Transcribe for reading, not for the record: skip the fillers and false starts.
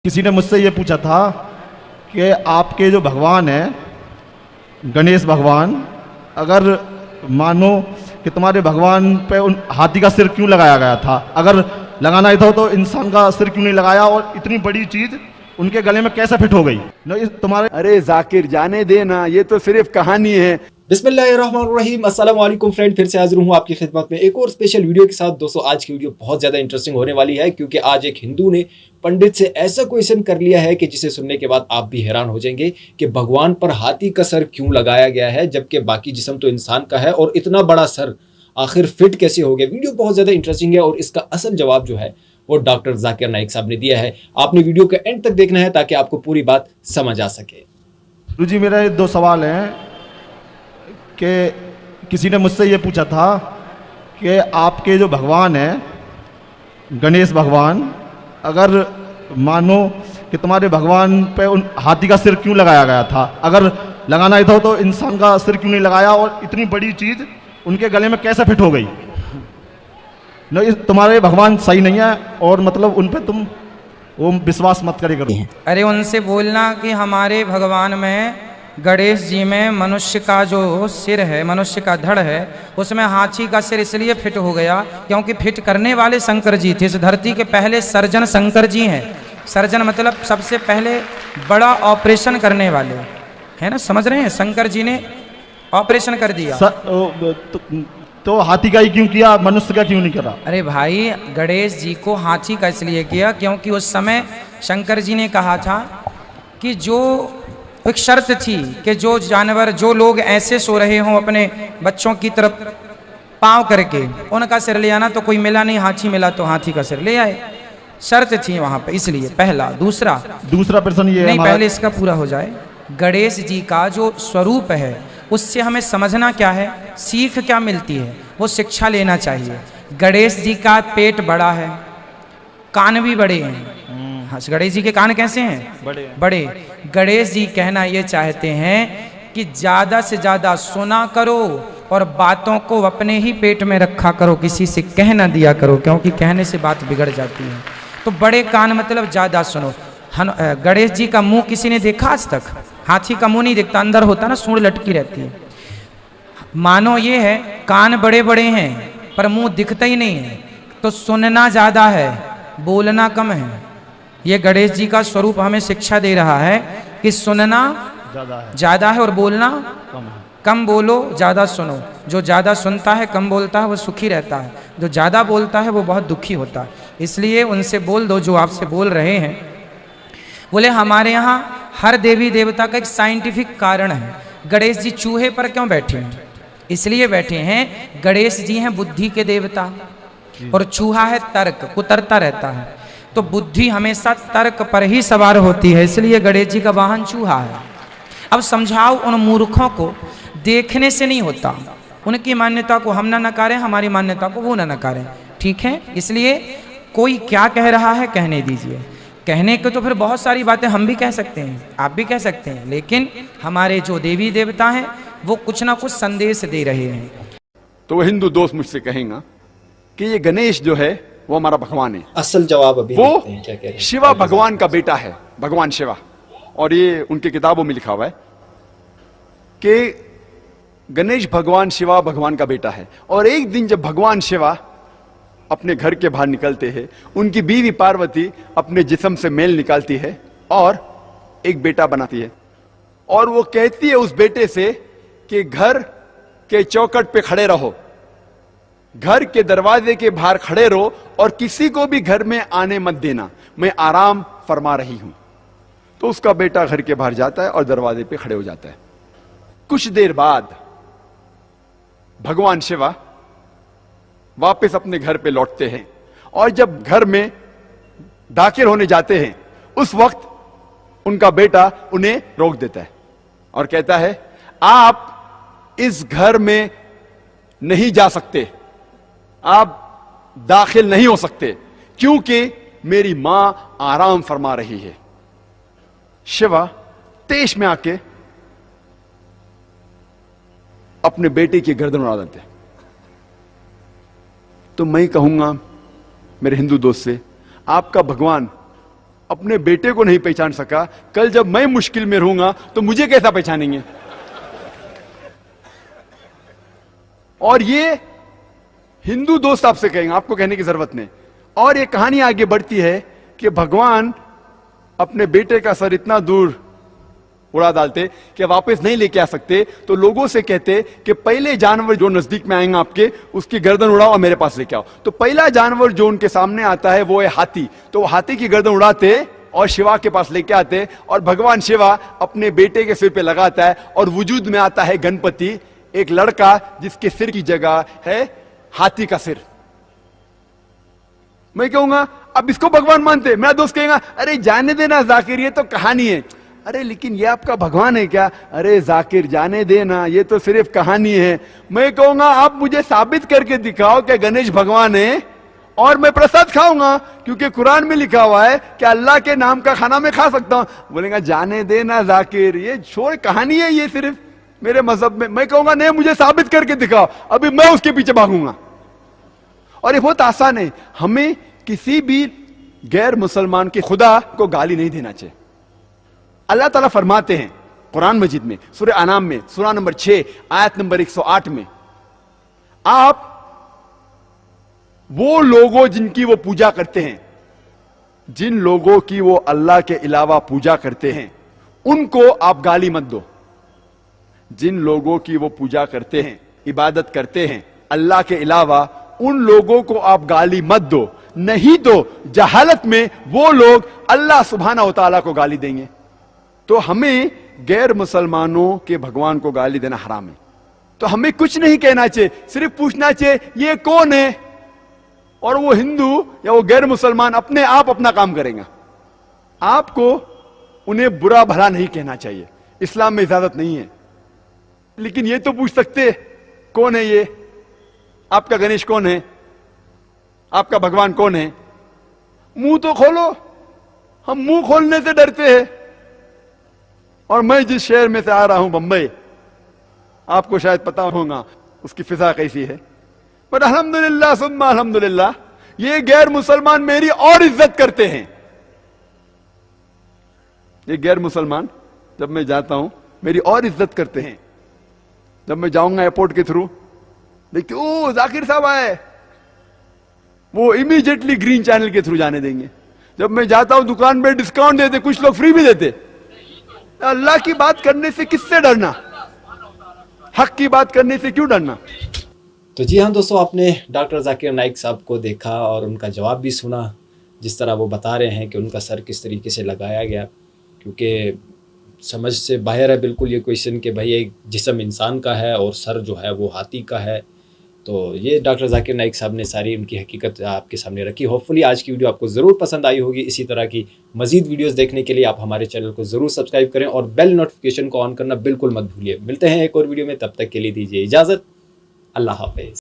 किसी ने मुझसे ये पूछा था कि आपके जो भगवान हैं गणेश भगवान, अगर मानो कि तुम्हारे भगवान पे उन हाथी का सिर क्यों लगाया गया था, अगर लगाना ही था तो इंसान का सिर क्यों नहीं लगाया, और इतनी बड़ी चीज उनके गले में कैसे फिट हो गई न तुम्हारे। अरे जाकिर जाने देना, ये तो सिर्फ कहानी है। बिस्मिल्लाहिर्रहमानिर्रहीम, अस्सलाम वालेकुम फ्रेंड, फिर से हाजिर हूँ आपकी खिदमत में एक और स्पेशल वीडियो के साथ। दोस्तों आज की वीडियो बहुत ज़्यादा इंटरेस्टिंग होने वाली है, क्योंकि आज एक हिंदू ने पंडित से ऐसा क्वेश्चन कर लिया है कि जिसे सुनने के बाद आप भी हैरान हो जाएंगे कि भगवान पर हाथी का सर क्यों लगाया गया है, जबकि बाकी जिस्म तो इंसान का है, और इतना बड़ा सर आखिर फिट कैसे हो गया। वीडियो बहुत ज़्यादा इंटरेस्टिंग है और इसका असल जवाब जो है वो डॉक्टर जाकिर नाइक साहब ने दिया है। आपने वीडियो के एंड तक देखना है ताकि आपको पूरी बात समझ आ सके। जी मेरा दो सवाल हैं कि किसी ने मुझसे ये पूछा था कि आपके जो भगवान हैं गणेश भगवान, अगर मानो कि तुम्हारे भगवान पे उन हाथी का सिर क्यों लगाया गया था, अगर लगाना ही था तो इंसान का सिर क्यों नहीं लगाया, और इतनी बड़ी चीज उनके गले में कैसे फिट हो गई न तुम्हारे भगवान सही नहीं है, और मतलब उन पे तुम वो विश्वास मत करे करो। अरे उनसे बोलना कि हमारे भगवान में गणेश जी में मनुष्य का जो सिर है, मनुष्य का धड़ है, उसमें हाथी का सिर इसलिए फिट हो गया क्योंकि फिट करने वाले शंकर जी थे। इस धरती के पहले सर्जन शंकर जी हैं। सर्जन मतलब सबसे पहले बड़ा ऑपरेशन करने वाले, है ना, समझ रहे हैं। शंकर जी ने ऑपरेशन कर दिया। तो हाथी का ही क्यों किया, मनुष्य का क्यों नहीं करा? अरे भाई, गणेश जी को हाथी का इसलिए किया क्योंकि उस समय शंकर जी ने कहा था कि जो एक शर्त थी कि जो जानवर, जो लोग ऐसे सो रहे हों अपने बच्चों की तरफ पाँव करके, उनका सिर ले आना। तो कोई मिला नहीं, हाथी मिला तो हाथी का सिर ले आए। शर्त थी वहाँ पे, इसलिए पहला। दूसरा प्रश्न ये नहीं, पहले इसका पूरा हो जाए। गणेश जी का जो स्वरूप है उससे हमें समझना क्या है, सीख क्या मिलती है, वो शिक्षा लेना चाहिए। गणेश जी का पेट बड़ा है, कान भी बड़े हैं। हाँ, गणेश जी के कान कैसे हैं? बड़े। गणेश जी कहना ये चाहते हैं कि ज़्यादा से ज़्यादा सुना करो और बातों को अपने ही पेट में रखा करो, किसी से कह ना दिया करो, क्योंकि कहने से बात बिगड़ जाती है। तो बड़े कान मतलब ज़्यादा सुनो। गणेश जी का मुंह किसी ने देखा आज तक? हाथी का मुंह नहीं दिखता, अंदर होता ना, सूंड लटकी रहती है। मानो ये है कान बड़े बड़े हैं पर मुंह दिखता ही नहीं है, तो सुनना ज़्यादा है, बोलना कम है। ये गणेश जी का स्वरूप हमें शिक्षा दे रहा है कि सुनना ज़्यादा है और बोलना कम बोलो, ज़्यादा सुनो। जो ज़्यादा सुनता है, कम बोलता है, वो सुखी रहता है। जो ज़्यादा बोलता है वो बहुत दुखी होता है। इसलिए उनसे बोल दो जो आपसे बोल रहे हैं। बोले हमारे यहाँ हर देवी देवता का एक साइंटिफिक कारण है। गणेश जी चूहे पर क्यों बैठे हैं? इसलिए बैठे हैं, गणेश जी हैं बुद्धि के देवता और चूहा है तर्क, कुतरता रहता है। तो बुद्धि हमेशा तर्क पर ही सवार होती है, इसलिए गणेश जी का वाहन चूहा है। अब समझाओ उन मूर्खों को, देखने से नहीं होता। उनकी मान्यता को हम ना नकारें, हमारी मान्यता को वो ना नकारें, ठीक है? इसलिए कोई क्या कह रहा है कहने दीजिए। कहने को तो फिर बहुत सारी बातें हम भी कह सकते हैं, आप भी कह सकते हैं, लेकिन हमारे जो देवी देवता हैं वो कुछ ना कुछ संदेश दे रहे हैं। तो वो हिंदू दोस्त मुझसे कहेगा कि ये गणेश जो है वो हमारा भगवान है। असल जवाब अभी वो देखते हैं क्या कह रहे हैं। शिवा भगवान का बेटा है, भगवान शिवा। और ये उनकी किताबों में लिखा हुआ है कि गणेश भगवान शिवा भगवान का बेटा है। और एक दिन जब भगवान शिवा अपने घर के बाहर निकलते हैं, उनकी बीवी पार्वती अपने जिस्म से मेल निकालती है और एक बेटा बनाती है। और वो कहती है उस बेटे से कि घर के चौखट पे खड़े रहो, घर के दरवाजे के बाहर खड़े रहो और किसी को भी घर में आने मत देना, मैं आराम फरमा रही हूं। तो उसका बेटा घर के बाहर जाता है और दरवाजे पे खड़े हो जाता है। कुछ देर बाद भगवान शिवा वापस अपने घर पे लौटते हैं, और जब घर में दाखिल होने जाते हैं उस वक्त उनका बेटा उन्हें रोक देता है और कहता है, आप इस घर में नहीं जा सकते, आप दाखिल नहीं हो सकते, क्योंकि मेरी मां आराम फरमा रही है। शिवा तेज में आके अपने बेटे की गर्दन उड़ा देते हैं। तो मैं कहूंगा मेरे हिंदू दोस्त से, आपका भगवान अपने बेटे को नहीं पहचान सका, कल जब मैं मुश्किल में रहूंगा तो मुझे कैसा पहचानेंगे? और ये हिंदू दोस्त आपसे कहेंगे, आपको कहने की जरूरत नहीं। और ये कहानी आगे बढ़ती है कि भगवान अपने बेटे का सर इतना दूर उड़ा डालते कि वापस नहीं लेके आ सकते, तो लोगों से कहते कि पहले जानवर जो नजदीक में आएगा आपके, उसकी गर्दन उड़ाओ और मेरे पास लेके आओ। तो पहला जानवर जो उनके सामने आता है वो है हाथी। तो वो हाथी की गर्दन उड़ाते और शिवा के पास लेके आते, और भगवान शिवा अपने बेटे के सिर पे लगाता है, और वजूद में आता है गणपति, एक लड़का जिसके सिर की जगह है हाथी का सिर। मैं कहूंगा अब इसको भगवान मानते, मेरा दोस्त कहेगा अरे जाने देना जाकिर, ये तो कहानी है। अरे लेकिन ये आपका भगवान है क्या? अरे जाकिर जाने देना, ये तो सिर्फ कहानी है। मैं कहूंगा आप मुझे साबित करके दिखाओ कि गणेश भगवान है और मैं प्रसाद खाऊंगा, क्योंकि कुरान में लिखा हुआ है कि अल्लाह के नाम का खाना मैं खा सकता हूं। बोलेगा जाने देना जाकिर, ये छोड़, कहानी है ये सिर्फ मेरे मजहब में। मैं कहूंगा नहीं, मुझे साबित करके दिखाओ, अभी मैं उसके पीछे भागूंगा। और ये बहुत आसान है, हमें किसी भी गैर मुसलमान के खुदा को गाली नहीं देना चाहिए। अल्लाह ताला फरमाते हैं कुरान मजीद में, सूरह अनाम में, सूरह नंबर 6 आयत नंबर 108 में, आप वो लोगों जिनकी वो पूजा करते हैं, जिन लोगों की वो अल्लाह के अलावा पूजा करते हैं, उनको आप गाली मत दो। जिन लोगों की वो पूजा करते हैं, इबादत करते हैं अल्लाह के अलावा, उन लोगों को आप गाली मत दो, नहीं तो जहालत में वो लोग अल्लाह सुब्हानहू व तआला को गाली देंगे। तो हमें गैर मुसलमानों के भगवान को गाली देना हराम है। तो हमें कुछ नहीं कहना चाहिए, सिर्फ पूछना चाहिए ये कौन है, और वो हिंदू या वो गैर मुसलमान अपने आप अपना काम करेंगे। आपको उन्हें बुरा भला नहीं कहना चाहिए, इस्लाम में इजाजत नहीं है। लेकिन ये तो पूछ सकते कौन है ये, आपका गणेश कौन है, आपका भगवान कौन है? मुंह तो खोलो। हम मुंह खोलने से डरते हैं। और मैं जिस शहर में से आ रहा हूं, बंबई, आपको शायद पता होगा उसकी फिजा कैसी है, पर अल्हम्दुलिल्लाह सुम्मा अल्हम्दुलिल्लाह, ये गैर मुसलमान मेरी और इज्जत करते हैं। ये गैर मुसलमान जब मैं जाता हूं मेरी और इज्जत करते हैं। जब मैं जाऊंगा एयरपोर्ट के थ्रू, देखते ओ जाकिर साहब आए, वो इमीडिएटली ग्रीन चैनल के थ्रू जाने देंगे। जब मैं जाता हूं दुकान में डिस्काउंट देते, कुछ लोग फ्री भी देते। अल्लाह की बात करने से किससे डरना, हक की बात करने से क्यों डरना? तो जी हाँ दोस्तों, आपने डॉक्टर जाकिर नाइक साहब को देखा और उनका जवाब भी सुना। जिस तरह वो बता रहे हैं कि उनका सर किस तरीके से लगाया गया, क्योंकि समझ से बाहर है बिल्कुल ये क्वेश्चन कि भाई एक जिस्म इंसान का है और सर जो है वो हाथी का है। तो ये डॉक्टर जाकिर नाइक साहब ने सारी उनकी हकीकत आपके सामने रखी। होपफुली आज की वीडियो आपको ज़रूर पसंद आई होगी। इसी तरह की मज़ीद वीडियोस देखने के लिए आप हमारे चैनल को ज़रूर सब्सक्राइब करें और बेल नोटिफिकेशन को ऑन करना बिल्कुल मत भूलिए। मिलते हैं एक और वीडियो में, तब तक के लिए दीजिए इजाज़त। अल्लाह हाफ़िज़।